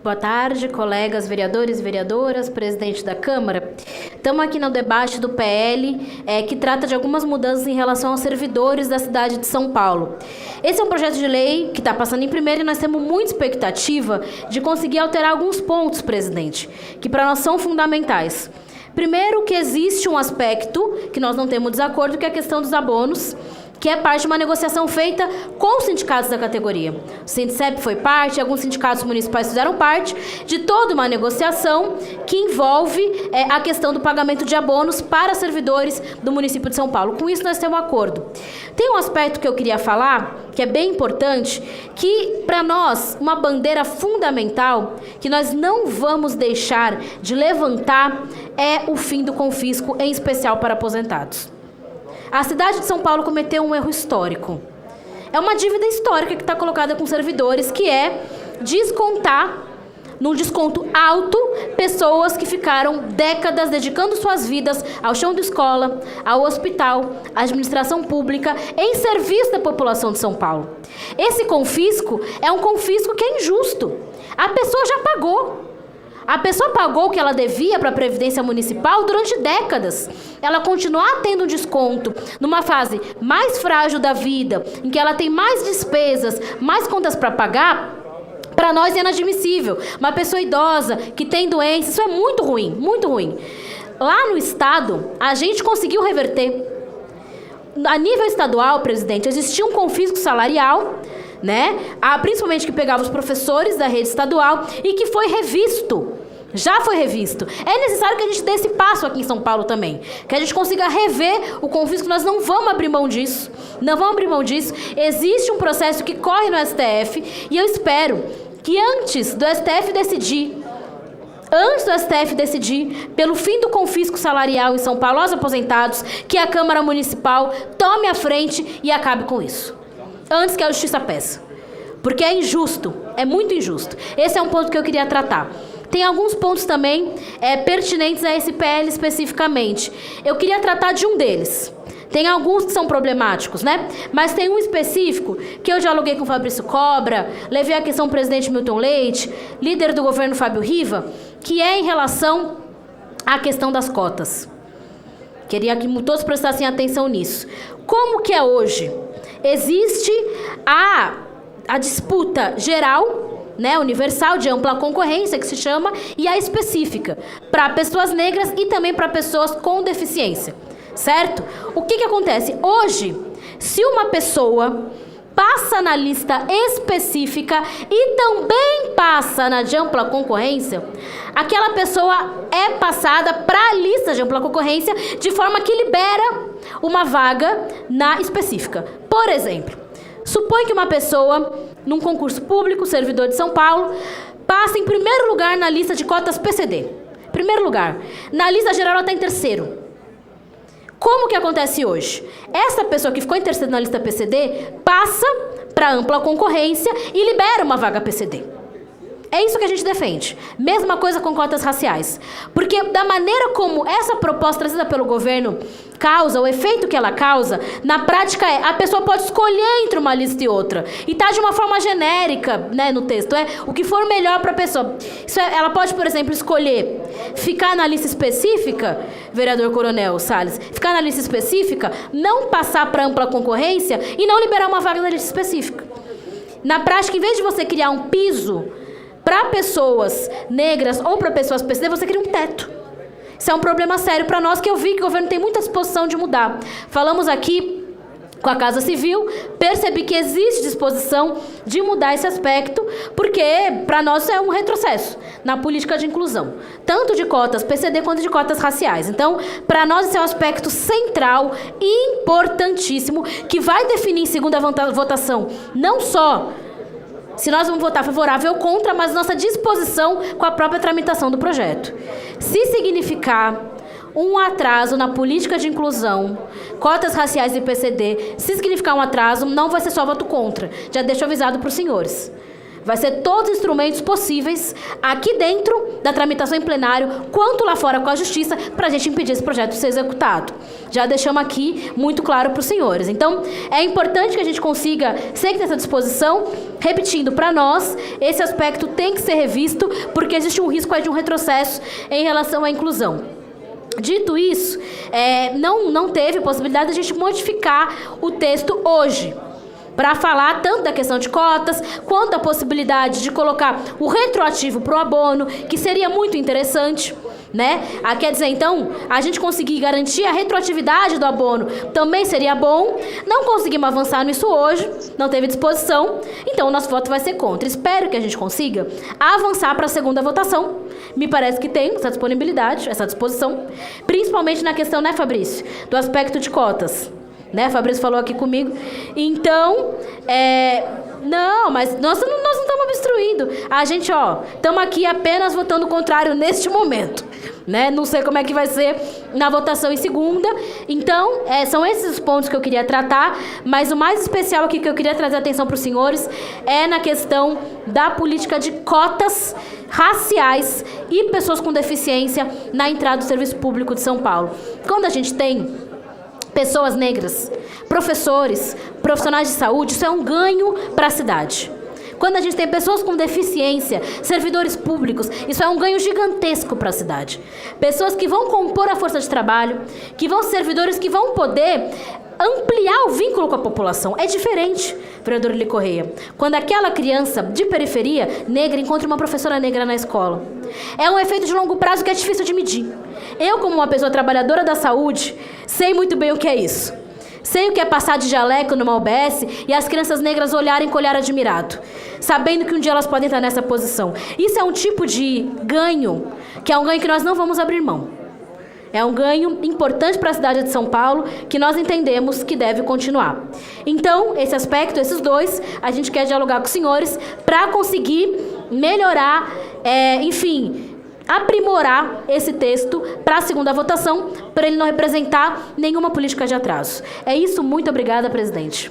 Boa tarde, colegas vereadores e vereadoras, presidente da Câmara. Estamos aqui no debate do PL, que trata de algumas mudanças em relação aos servidores da cidade de São Paulo. Esse é um projeto de lei que está passando em primeiro e nós temos muita expectativa de conseguir alterar alguns pontos, presidente, que para nós são fundamentais. Primeiro, que existe um aspecto que nós não temos desacordo, que é a questão dos abonos, que é parte de uma negociação feita com os sindicatos da categoria. O Sindicep foi parte, alguns sindicatos municipais fizeram parte de toda uma negociação que envolve a questão do pagamento de abonos para servidores do município de São Paulo. Com isso, nós temos um acordo. Tem um aspecto que eu queria falar, que é bem importante, que para nós, uma bandeira fundamental, que nós não vamos deixar de levantar, é o fim do confisco, em especial para aposentados. A cidade de São Paulo cometeu um erro histórico. É uma dívida histórica que está colocada com servidores, que é descontar, num desconto alto, pessoas que ficaram décadas dedicando suas vidas ao chão de escola, ao hospital, à administração pública, em serviço da população de São Paulo. Esse confisco é um confisco que é injusto. A pessoa já pagou. A pessoa pagou o que ela devia para a Previdência Municipal durante décadas. Ela continuar tendo um desconto numa fase mais frágil da vida, em que ela tem mais despesas, mais contas para pagar, para nós é inadmissível. Uma pessoa idosa que tem doença, isso é muito ruim, muito ruim. Lá no Estado, a gente conseguiu reverter. A nível estadual, presidente, existia um confisco salarial, principalmente que pegava os professores da rede estadual e que foi revisto. Já foi revisto. É necessário que a gente dê esse passo aqui em São Paulo também. Que a gente consiga rever o confisco. Nós não vamos abrir mão disso. Não vamos abrir mão disso. Existe um processo que corre no STF e eu espero que antes do STF decidir pelo fim do confisco salarial em São Paulo aos aposentados, que a Câmara Municipal tome a frente e acabe com isso. Antes que a justiça peça. Porque é injusto, é muito injusto. Esse é um ponto que eu queria tratar. Tem alguns pontos também pertinentes a esse PL especificamente. Eu queria tratar de um deles. Tem alguns que são problemáticos, Mas tem um específico que eu dialoguei com o Fabrício Cobra, levei a questão ao presidente Milton Leite, líder do governo Fábio Riva, que é em relação à questão das cotas. Queria que todos prestassem atenção nisso. Como que é hoje? Existe a disputa geral, universal, de ampla concorrência, que se chama, e a específica, para pessoas negras e também para pessoas com deficiência, certo? O que acontece? Hoje, se uma pessoa passa na lista específica e também passa na de ampla concorrência, aquela pessoa é passada para a lista de ampla concorrência de forma que libera uma vaga na específica. Por exemplo, supõe que uma pessoa, num concurso público, servidor de São Paulo, passa em primeiro lugar na lista de cotas PCD. Primeiro lugar. Na lista geral, ela está em terceiro. Como que acontece hoje? Essa pessoa que ficou em terceiro na lista PCD passa para ampla concorrência e libera uma vaga PCD. É isso que a gente defende. Mesma coisa com cotas raciais. Porque da maneira como essa proposta trazida pelo governo causa, o efeito que ela causa, na prática a pessoa pode escolher entre uma lista e outra. E está de uma forma genérica, no texto. O que for melhor para a pessoa. Ela pode, por exemplo, escolher ficar na lista específica, vereador Coronel Salles, ficar na lista específica, não passar para ampla concorrência e não liberar uma vaga na lista específica. Na prática, em vez de você criar um piso para pessoas negras ou para pessoas PCD, você cria um teto. Isso é um problema sério para nós, que eu vi que o governo tem muita disposição de mudar. Falamos aqui com a Casa Civil, percebi que existe disposição de mudar esse aspecto, porque para nós é um retrocesso na política de inclusão, tanto de cotas PCD quanto de cotas raciais. Então, para nós esse é um aspecto central e importantíssimo, que vai definir em segunda votação, não só se nós vamos votar favorável ou contra, mas nossa disposição com a própria tramitação do projeto. Se significar um atraso na política de inclusão, cotas raciais e PCD, se significar um atraso, não vai ser só voto contra. Já deixo avisado para os senhores. Vai ser todos os instrumentos possíveis aqui dentro da tramitação em plenário, quanto lá fora com a justiça, para a gente impedir esse projeto de ser executado. Já deixamos aqui muito claro para os senhores. Então, é importante que a gente consiga seguir nessa disposição. Repetindo, para nós, esse aspecto tem que ser revisto, porque existe um risco aí de um retrocesso em relação à inclusão. Dito isso, não teve possibilidade de a gente modificar o texto hoje, para falar tanto da questão de cotas, quanto da possibilidade de colocar o retroativo para o abono, que seria muito interessante, né? Quer dizer, então, a gente conseguir garantir a retroatividade do abono também seria bom. Não conseguimos avançar nisso hoje, não teve disposição, então o nosso voto vai ser contra. Espero que a gente consiga avançar para a segunda votação. Me parece que tem essa disponibilidade, essa disposição, principalmente na questão, né, Fabrício, do aspecto de cotas. Né, Fabrício falou aqui comigo. Então, não, mas nós não estamos obstruindo. A gente, estamos aqui apenas votando contrário neste momento. Né? Não sei como é que vai ser na votação em segunda. Então, são esses os pontos que eu queria tratar. Mas o mais especial aqui que eu queria trazer atenção para os senhores é na questão da política de cotas raciais e pessoas com deficiência na entrada do serviço público de São Paulo. Quando a gente tem pessoas negras, professores, profissionais de saúde, isso é um ganho para a cidade. Quando a gente tem pessoas com deficiência, servidores públicos, isso é um ganho gigantesco para a cidade. Pessoas que vão compor a força de trabalho, que vão ser servidores que vão poder ampliar o vínculo com a população. É diferente, vereador Eli Correia, quando aquela criança de periferia negra encontra uma professora negra na escola. É um efeito de longo prazo que é difícil de medir. Eu, como uma pessoa trabalhadora da saúde, sei muito bem o que é isso. Sei o que é passar de jaleco numa UBS e as crianças negras olharem com olhar admirado, sabendo que um dia elas podem estar nessa posição. Isso é um tipo de ganho, que é um ganho que nós não vamos abrir mão. É um ganho importante para a cidade de São Paulo, que nós entendemos que deve continuar. Então, esse aspecto, esses dois, a gente quer dialogar com os senhores para conseguir melhorar, aprimorar esse texto para a segunda votação, para ele não representar nenhuma política de atraso. É isso, muito obrigada, presidente.